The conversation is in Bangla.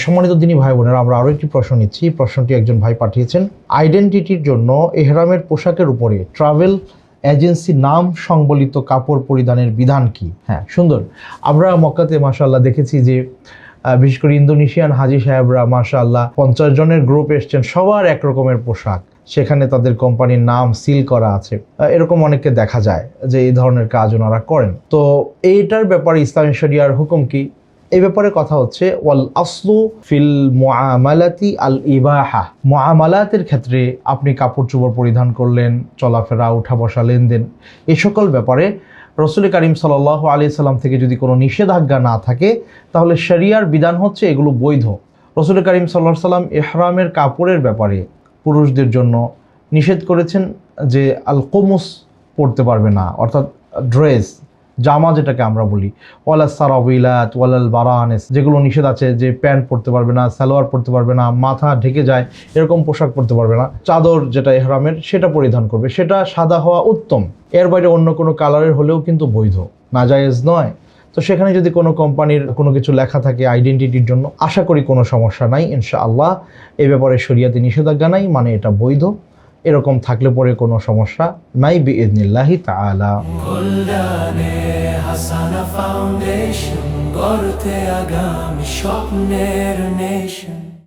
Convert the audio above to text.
সম্মানিত দিনী ভাই বোনেরা, আমরা আরও একটি প্রশ্ন নিচ্ছি। প্রশ্নটি একজন ভাই পাঠিয়েছেন, আইডেন্টিটির জন্য এহরামের পোশাকের উপরে ট্রাভেল এজেন্সি নাম সংবলিত কাপড় পরিধানের বিধান কি? হ্যাঁ, সুন্দর। আমরা মক্কাতে মাশাআল্লাহ দেখেছি যে বিশেষ করে ইন্দোনেশিয়ান হাজি সাহেবরা মাশাআল্লাহ 50 জনের গ্রুপ এসছেন, সবার এক রকমের পোশাক, সেখানে তাদের কোম্পানির নাম সিল করা আছে। এরকম অনেককে দেখা যায় যে এই ধরনের কাজ ওনারা করেন। তো এইটার ব্যাপারে ইসলামী শরিয়ার হুকুম কি? এই ব্যাপারে কথা হচ্ছে, ওয়াল আসলু ফিল মুআমালাতি আল ইবাহা। মুআমালাতের ক্ষেত্রে আপনি কাপড় চোপড় পরিধান করলেন, চলাফেরা, উঠা বসা, লেনদেন, এই সকল ব্যাপারে রাসূল করিম সাল্লাল্লাহু আলাইহি সাল্লাম থেকে যদি কোনো নিষেধাজ্ঞা না থাকে, তাহলে শরিয়ার বিধান হচ্ছে এগুলো বৈধ। রাসূল করিম সাল্লাল্লাহু আলাইহি সাল্লাম ইহরামের কাপড়ের ব্যাপারে পুরুষদের জন্য নিষেধ করেছেন যে আল কুমুস পরতে পারবে না, অর্থাৎ ড্রেস, জামা যেটাকে আমরা বলি, ওয়ালা সারাবিলাত ওয়ালাল বারানেস, যেগুলো নিষেধ আছে, যে প্যান্ট পরতে পারবে না, সালোয়ার পরতে পারবে না, মাথা ঢেকে যায় এরকম পোশাক পরতে পারবে না। চাদর যেটা ইহরামের সেটা পরিধান করবে, সেটা সাদা হওয়া উত্তম। এর বাইরে অন্য কোনো কালারের হলেও কিন্তু বৈধ, নাজায়েজ নয়। তো সেখানে যদি কোনো কোম্পানির কোনো কিছু লেখা থাকে আইডেন্টিটির জন্য, আশা করি কোনো সমস্যা নাই ইনশাআল্লাহ। এই ব্যাপারে শরিয়াতে নিষেধাজ্ঞা নাই, মানে এটা বৈধ। এরকম থাকলে পরে কোনো সমস্যা নাই বিইذনিল্লাহি তাআলা। হাসানা ফাউন্ডেশন, গড়তে আগামী স্বপ্নের নেশন।